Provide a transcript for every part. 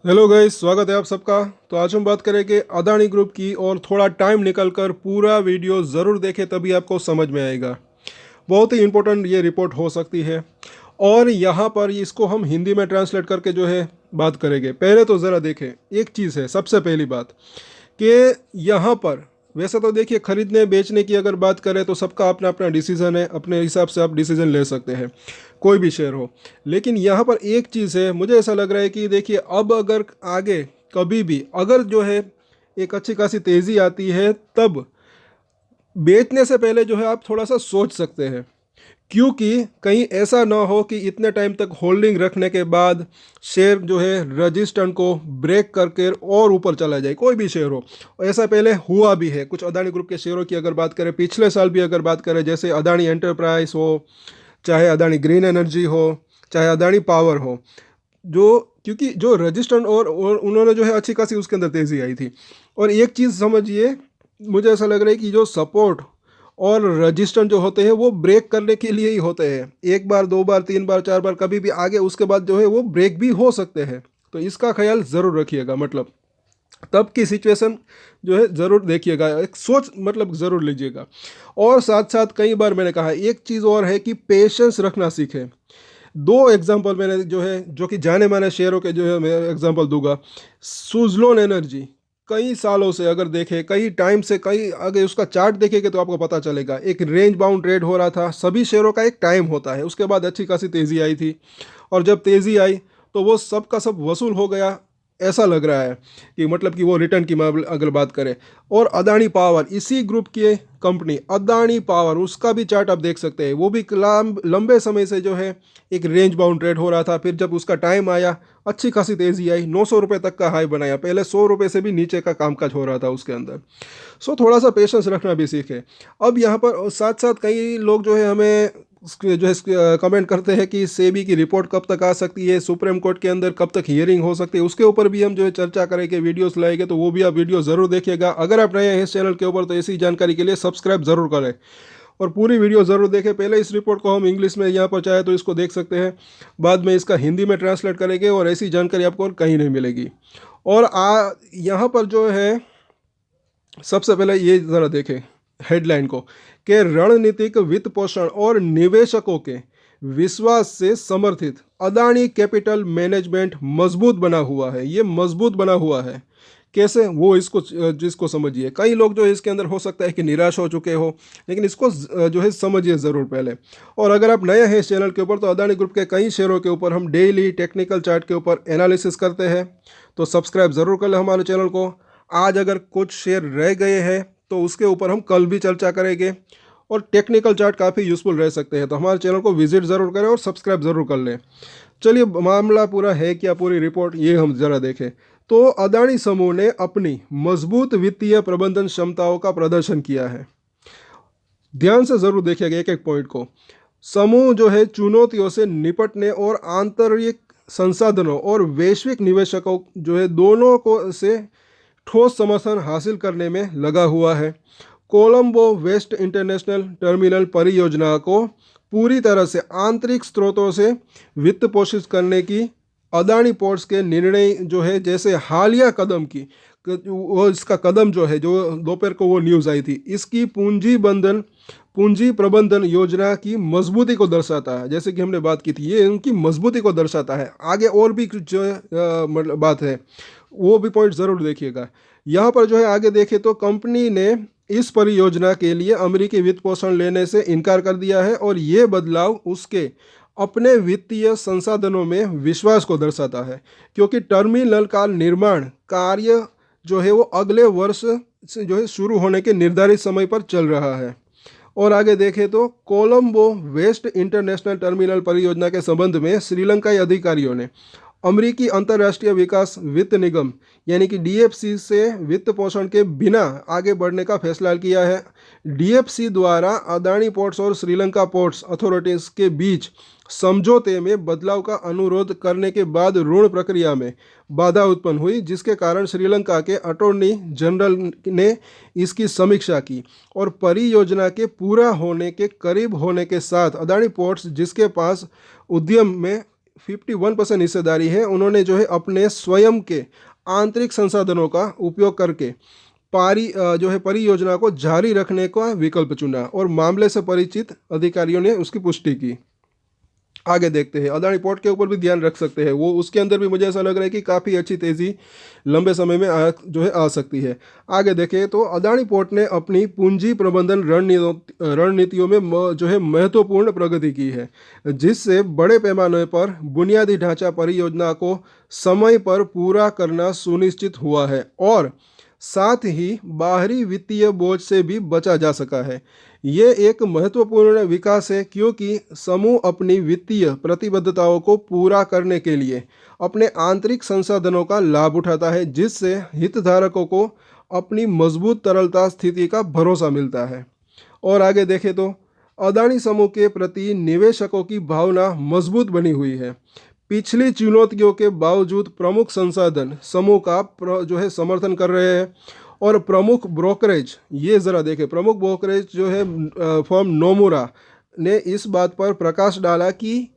Hello guys, स्वागत है आप सबका। तो आज हम बात करेंगे अदानी ग्रुप की, और थोड़ा टाइम निकल कर पूरा वीडियो ज़रूर देखें तभी आपको समझ में आएगा। बहुत ही इंपॉर्टेंट ये रिपोर्ट हो सकती है। और यहाँ पर इसको हम हिंदी में ट्रांसलेट करके जो है बात करेंगे। पहले तो ज़रा देखें, एक चीज़ है सबसे पहली बात कि यहाँ पर वैसे तो देखिए, खरीदने बेचने की अगर बात करें तो सबका अपना अपना डिसीज़न है, अपने हिसाब से आप डिसीज़न ले सकते हैं, कोई भी शेयर हो। लेकिन यहाँ पर एक चीज़ है, मुझे ऐसा लग रहा है कि देखिए, अब अगर आगे कभी भी अगर जो है एक अच्छी खासी तेज़ी आती है, तब बेचने से पहले जो है आप थोड़ा सा सोच सकते हैं। क्योंकि कहीं ऐसा ना हो कि इतने टाइम तक होल्डिंग रखने के बाद शेयर जो है रजिस्टेंस को ब्रेक करके और ऊपर चला जाए, कोई भी शेयर हो। और ऐसा पहले हुआ भी है कुछ अदानी ग्रुप के शेयरों की अगर बात करें, पिछले साल भी अगर बात करें, जैसे अदानी एंटरप्राइज हो, चाहे अदानी ग्रीन एनर्जी हो, चाहे अदानी पावर हो, जो क्योंकि जो रजिस्टेंस और उन्होंने जो है अच्छी खासी उसके अंदर तेज़ी आई थी। और एक चीज़ समझिए, मुझे ऐसा लग रहा है कि जो सपोर्ट और रजिस्टेंस जो होते हैं वो ब्रेक करने के लिए ही होते हैं। एक बार, दो बार, तीन बार, चार बार, कभी भी आगे उसके बाद जो है वो ब्रेक भी हो सकते हैं। तो इसका ख्याल ज़रूर रखिएगा। मतलब तब की सिचुएशन जो है ज़रूर देखिएगा, एक सोच मतलब ज़रूर लीजिएगा। और साथ साथ कई बार मैंने कहा, एक चीज़ और है कि पेशेंस रखना सीखें। दो एग्जांपल मैंने जो है, जो कि जाने माने शेयरों के जो है मैं एग्जांपल दूंगा। सुजलोन एनर्जी, कई सालों से अगर देखें, कई टाइम से, कई अगर उसका चार्ट देखेंगे तो आपको पता चलेगा, एक रेंज बाउंड ट्रेड हो रहा था। सभी शेयरों का एक टाइम होता है, उसके बाद अच्छी खासी तेज़ी आई थी। और जब तेज़ी आई तो वो सब का सब वसूल हो गया, ऐसा लग रहा है कि मतलब कि वो रिटर्न की अगर बात करें। और अदानी पावर, इसी ग्रुप की कंपनी अदानी पावर, उसका भी चार्ट आप देख सकते हैं। वो भी लंबे समय से जो है एक रेंज बाउंड ट्रेड हो रहा था। फिर जब उसका टाइम आया, अच्छी खासी तेज़ी आई, 900 रुपये तक का हाई बनाया। पहले 100 रुपये से भी नीचे का कामकाज हो रहा था उसके अंदर। सो थोड़ा सा पेशेंस रखना भी सीखे। अब यहाँ पर साथ साथ कई लोग जो है हमें जो है कमेंट करते हैं कि सेबी की रिपोर्ट कब तक आ सकती है, सुप्रीम कोर्ट के अंदर कब तक हियरिंग हो सकती है। उसके ऊपर भी हम जो है चर्चा करेंगे, वीडियोस लाएंगे, तो वो भी आप वीडियो ज़रूर देखिएगा। अगर आप नए हैं इस चैनल के ऊपर तो ऐसी जानकारी के लिए सब्सक्राइब ज़रूर करें और पूरी वीडियो ज़रूर देखें। पहले इस रिपोर्ट को हम इंग्लिश में यहाँ पर चाहे तो इसको देख सकते हैं, बाद में इसका हिंदी में ट्रांसलेट करेंगे, और ऐसी जानकारी आपको और कहीं नहीं मिलेगी। और यहाँ पर जो है सबसे पहले ये ज़रा देखें हेडलाइन को, कि रणनीतिक वित्त पोषण और निवेशकों के विश्वास से समर्थित अदानी कैपिटल मैनेजमेंट मजबूत बना हुआ है। ये मजबूत बना हुआ है कैसे, वो इसको जिसको समझिए। कई लोग जो है इसके अंदर हो सकता है कि निराश हो चुके हो, लेकिन इसको जो है समझिए ज़रूर पहले। और अगर आप नए हैं इस चैनल के ऊपर तो अदानी ग्रुप के कई शेयरों के ऊपर हम डेली टेक्निकल चार्ट के ऊपर एनालिसिस करते हैं, तो सब्सक्राइब ज़रूर कर लें हमारे चैनल को। आज अगर कुछ शेयर रह गए हैं तो उसके ऊपर हम कल भी चर्चा करेंगे, और टेक्निकल चार्ट काफ़ी यूज़फुल रह सकते हैं। तो हमारे चैनल को विजिट ज़रूर करें और सब्सक्राइब ज़रूर कर लें। चलिए, मामला पूरा है क्या, पूरी रिपोर्ट ये हम ज़रा देखें। तो अदानी समूह ने अपनी मजबूत वित्तीय प्रबंधन क्षमताओं का प्रदर्शन किया है। ध्यान से ज़रूर देखिएगा एक एक पॉइंट को। समूह जो है चुनौतियों से निपटने और आंतरिक संसाधनों और वैश्विक निवेशकों जो है दोनों को से ठोस समर्थन हासिल करने में लगा हुआ है। कोलंबो वेस्ट इंटरनेशनल टर्मिनल परियोजना को पूरी तरह से आंतरिक स्रोतों से वित्त पोषित करने की अदानी पोर्ट्स के निर्णय जो है, जैसे हालिया कदम की वो इसका कदम जो है, जो दोपहर को वो न्यूज़ आई थी, इसकी पूंजी प्रबंधन योजना की मजबूती को दर्शाता है। जैसे कि हमने बात की थी, ये उनकी मजबूती को दर्शाता है। आगे और भी कुछ जो मतलब बात है, वो भी पॉइंट ज़रूर देखिएगा। यहाँ पर जो है आगे देखें तो कंपनी ने इस परियोजना के लिए अमेरिकी वित्त पोषण लेने से इनकार कर दिया है, और ये बदलाव उसके अपने वित्तीय संसाधनों में विश्वास को दर्शाता है, क्योंकि टर्मिनल का निर्माण कार्य जो है वो अगले वर्ष से जो है शुरू होने के निर्धारित समय पर चल रहा है। और आगे देखें तो कोलंबो वेस्ट इंटरनेशनल टर्मिनल परियोजना के संबंध में श्रीलंकाई अधिकारियों ने अमेरिकी अंतर्राष्ट्रीय विकास वित्त निगम यानी कि डीएफसी से वित्त पोषण के बिना आगे बढ़ने का फैसला किया है। डीएफसी द्वारा अदानी पोर्ट्स और श्रीलंका पोर्ट्स अथॉरिटीज़ के बीच समझौते में बदलाव का अनुरोध करने के बाद ऋण प्रक्रिया में बाधा उत्पन्न हुई, जिसके कारण श्रीलंका के अटॉर्नी जनरल ने इसकी समीक्षा की, और परियोजना के पूरा होने के करीब होने के साथ अदानी पोर्ट्स, जिसके पास उद्यम में 51% हिस्सेदारी है, उन्होंने जो है अपने स्वयं के आंतरिक संसाधनों का उपयोग करके जो है परियोजना को जारी रखने का विकल्प चुना और मामले से परिचित अधिकारियों ने उसकी पुष्टि की। आगे देखते हैं, अदानी पोर्ट के ऊपर भी ध्यान रख सकते हैं, वो उसके अंदर भी मुझे ऐसा लग रहा है कि काफ़ी अच्छी तेज़ी लंबे समय में आ सकती है। आगे देखें तो अदानी पोर्ट ने अपनी पूंजी प्रबंधन रणनीतियों में जो है महत्वपूर्ण प्रगति की है, जिससे बड़े पैमाने पर बुनियादी ढांचा परियोजना को समय पर पूरा करना सुनिश्चित हुआ है और साथ ही बाहरी वित्तीय बोझ से भी बचा जा सका है। ये एक महत्वपूर्ण विकास है क्योंकि समूह अपनी वित्तीय प्रतिबद्धताओं को पूरा करने के लिए अपने आंतरिक संसाधनों का लाभ उठाता है, जिससे हितधारकों को अपनी मजबूत तरलता स्थिति का भरोसा मिलता है। और आगे देखें तो अदानी समूह के प्रति निवेशकों की भावना मजबूत बनी हुई है। पिछली चुनौतियों के बावजूद प्रमुख संसाधन समूह का जो है समर्थन कर रहे हैं और प्रमुख ब्रोकरेज, ये ज़रा देखें, प्रमुख ब्रोकरेज जो है फर्म नोमुरा ने इस बात पर प्रकाश डाला कि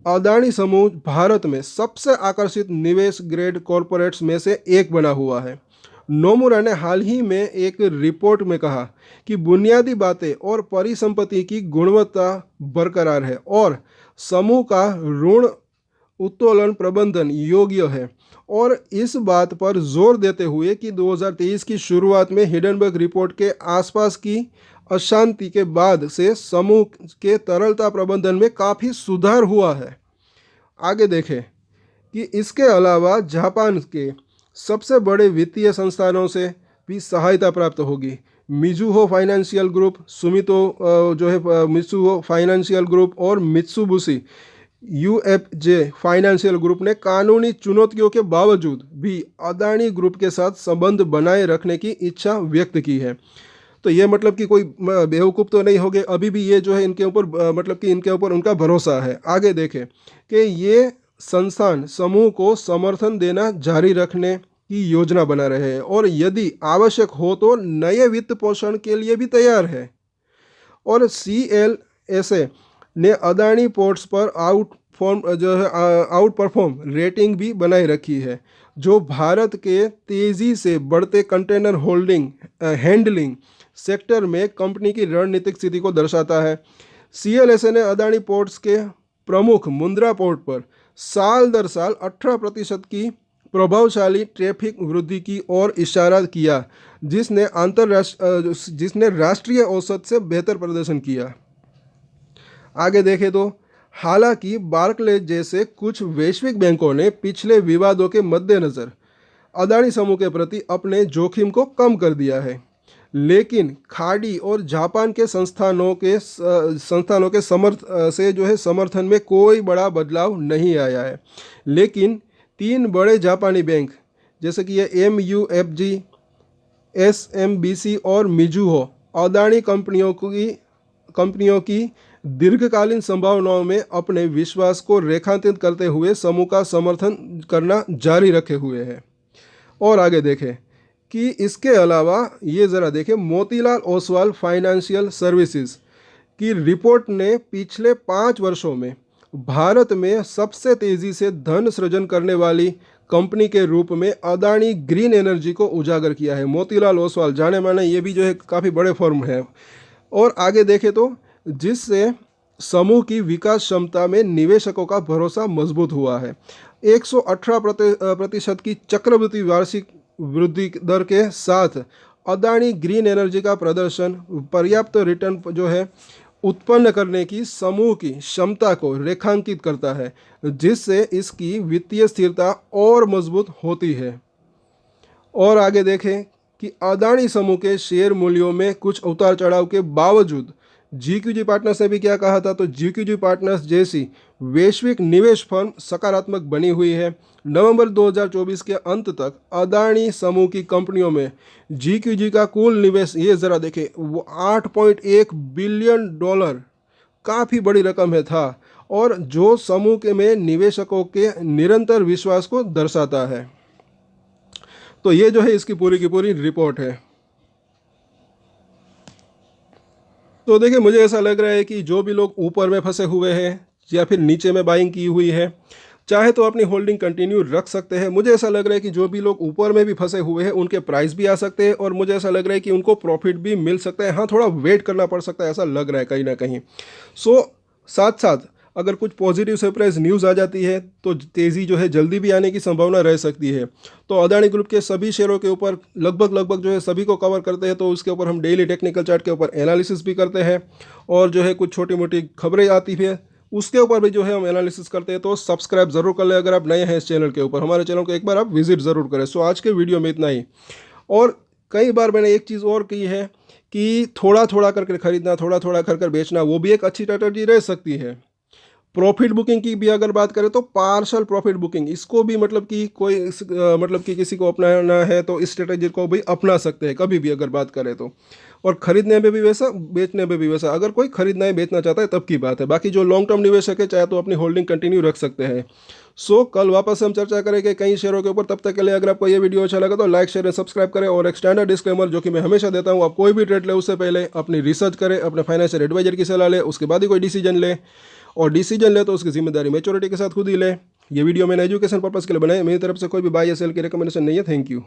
अदानी समूह भारत में सबसे आकर्षित निवेश ग्रेड कॉरपोरेट्स में से एक बना हुआ है। नोमुरा ने हाल ही में एक रिपोर्ट में कहा कि बुनियादी बातें और परिसंपत्ति की गुणवत्ता बरकरार है और समूह का ऋण उत्तोलन प्रबंधन योग्य है, और इस बात पर जोर देते हुए कि 2023 की शुरुआत में हिडनबर्ग रिपोर्ट के आसपास की अशांति के बाद से समूह के तरलता प्रबंधन में काफ़ी सुधार हुआ है। आगे देखें कि इसके अलावा जापान के सबसे बड़े वित्तीय संस्थानों से भी सहायता प्राप्त होगी। मिजुहो फाइनेंशियल ग्रुप, सुमितो जो है मित्सुहो फाइनेंशियल ग्रुप और मित्सुबिशी यूएफजे फाइनेंशियल ग्रुप ने कानूनी चुनौतियों के बावजूद भी अदानी ग्रुप के साथ संबंध बनाए रखने की इच्छा व्यक्त की है। तो ये मतलब कि कोई बेवकूफ़ तो नहीं हो गए, अभी भी ये जो है इनके ऊपर मतलब कि इनके ऊपर उनका भरोसा है। आगे देखें कि ये संस्थान समूह को समर्थन देना जारी रखने की योजना बना रहे हैं और यदि आवश्यक हो तो नए वित्त पोषण के लिए भी तैयार है। और CLSA ने अदानी पोर्ट्स पर आउट परफॉर्म रेटिंग भी बनाए रखी है, जो भारत के तेज़ी से बढ़ते कंटेनर हैंडलिंग सेक्टर में कंपनी की रणनीतिक स्थिति को दर्शाता है। CLSA ने अदानी पोर्ट्स के प्रमुख मुंद्रा पोर्ट पर साल दर साल 18% की प्रभावशाली ट्रैफिक वृद्धि की ओर इशारा किया, जिसने राष्ट्रीय औसत से बेहतर प्रदर्शन किया। आगे देखें तो हालांकि बार्कलेज जैसे कुछ वैश्विक बैंकों ने पिछले विवादों के मद्देनज़र अदानी समूह के प्रति अपने जोखिम को कम कर दिया है, लेकिन खाड़ी और जापान के संस्थानों के समर्थन में कोई बड़ा बदलाव नहीं आया है। लेकिन 3 बड़े जापानी बैंक जैसे कि ये MUFG, SMBC और मिजुहो अदानी कंपनियों की दीर्घकालीन संभावनाओं में अपने विश्वास को रेखांकित करते हुए समूह का समर्थन करना जारी रखे हुए हैं। और आगे देखें कि इसके अलावा ये ज़रा देखें, मोतीलाल ओसवाल फाइनेंशियल सर्विसेज की रिपोर्ट ने पिछले 5 वर्षों में भारत में सबसे तेज़ी से धन सृजन करने वाली कंपनी के रूप में अदानी ग्रीन एनर्जी को उजागर किया है। मोतीलाल ओसवाल जाने माने ये भी जो है काफ़ी बड़े फर्म है। और आगे देखें तो जिससे समूह की विकास क्षमता में निवेशकों का भरोसा मजबूत हुआ है। 118% की चक्रवृद्धि वार्षिक वृद्धि दर के साथ अदानी ग्रीन एनर्जी का प्रदर्शन पर्याप्त रिटर्न जो है उत्पन्न करने की समूह की क्षमता को रेखांकित करता है, जिससे इसकी वित्तीय स्थिरता और मजबूत होती है। और आगे देखें कि अदानी समूह के शेयर मूल्यों में कुछ उतार चढ़ाव के बावजूद GQG पार्टनर्स ने भी क्या कहा था, तो GQG पार्टनर्स जैसी वैश्विक निवेश फर्म सकारात्मक बनी हुई है। नवंबर 2024 के अंत तक अदानी समूह की कंपनियों में GQG का कुल निवेश, ये ज़रा देखें, वो $8.1 बिलियन, काफ़ी बड़ी रकम है था, और जो समूह के में निवेशकों के निरंतर विश्वास को दर्शाता है। तो ये जो है इसकी पूरी की पूरी रिपोर्ट है। तो देखिए, मुझे ऐसा लग रहा है कि जो भी लोग ऊपर में फंसे हुए हैं या फिर नीचे में बाइंग की हुई है, चाहे तो अपनी होल्डिंग कंटिन्यू रख सकते हैं। मुझे ऐसा लग रहा है कि जो भी लोग ऊपर में भी फंसे हुए हैं उनके प्राइस भी आ सकते हैं और मुझे ऐसा लग रहा है कि उनको प्रॉफिट भी मिल सकता है। हाँ, थोड़ा वेट करना पड़ सकता है, ऐसा लग रहा है कहीं ना कहीं। सो साथ साथ अगर कुछ पॉजिटिव सरप्राइज न्यूज़ आ जाती है तो तेज़ी जो है जल्दी भी आने की संभावना रह सकती है। तो अदानी ग्रुप के सभी शेयरों के ऊपर लगभग जो है सभी को कवर करते हैं, तो उसके ऊपर हम डेली टेक्निकल चार्ट के ऊपर एनालिसिस भी करते हैं और जो है कुछ छोटी मोटी खबरें आती है उसके ऊपर भी जो है हम एनालिसिस करते हैं। तो सब्सक्राइब ज़रूर कर लें अगर आप नए हैं इस चैनल के ऊपर, हमारे चैनल को एक बार आप विजिट ज़रूर करें। सो आज के वीडियो में इतना ही। और कई बार मैंने एक चीज़ और की है कि थोड़ा थोड़ा करके खरीदना, थोड़ा थोड़ा कर बेचना, वो भी एक अच्छी स्ट्रैटेजी रह सकती है। प्रॉफिट बुकिंग की भी अगर बात करें तो पार्शल प्रॉफिट बुकिंग, इसको भी मतलब कि कोई मतलब कि किसी को अपनाना है तो इस स्ट्रेटेजी को भी अपना सकते हैं कभी भी अगर बात करें तो। और खरीदने में भी वैसा, बेचने में भी वैसा। अगर कोई खरीदना है बेचना चाहता है तब की बात है, बाकी जो लॉन्ग टर्म निवेशक है चाहे तो अपनी होल्डिंग कंटिन्यू रख सकते हैं। सो कल वापस हम चर्चा करेंगे कई शेयरों के ऊपर। तब तक के लिए अगर आपको ये वीडियो अच्छा लगा तो लाइक शेयर सब्सक्राइब करें। और एक स्टैंडर्ड डिस्क्लेमर जो कि मैं हमेशा देता हूँ, आप कोई भी ट्रेड ले उससे पहले अपनी रिसर्च करें, अपने फाइनेंशियल एडवाइजर की सलाह ले, उसके बाद ही कोई डिसीजन ले। और डिसीजन ले तो उसकी जिम्मेदारी मैच्योरिटी के साथ खुद ही ले। ये वीडियो मैंने एजुकेशन पर्पस के लिए बनाई, मेरी तरफ से कोई भी बाय या सेल की रिकमेंडेशन नहीं है। Thank you.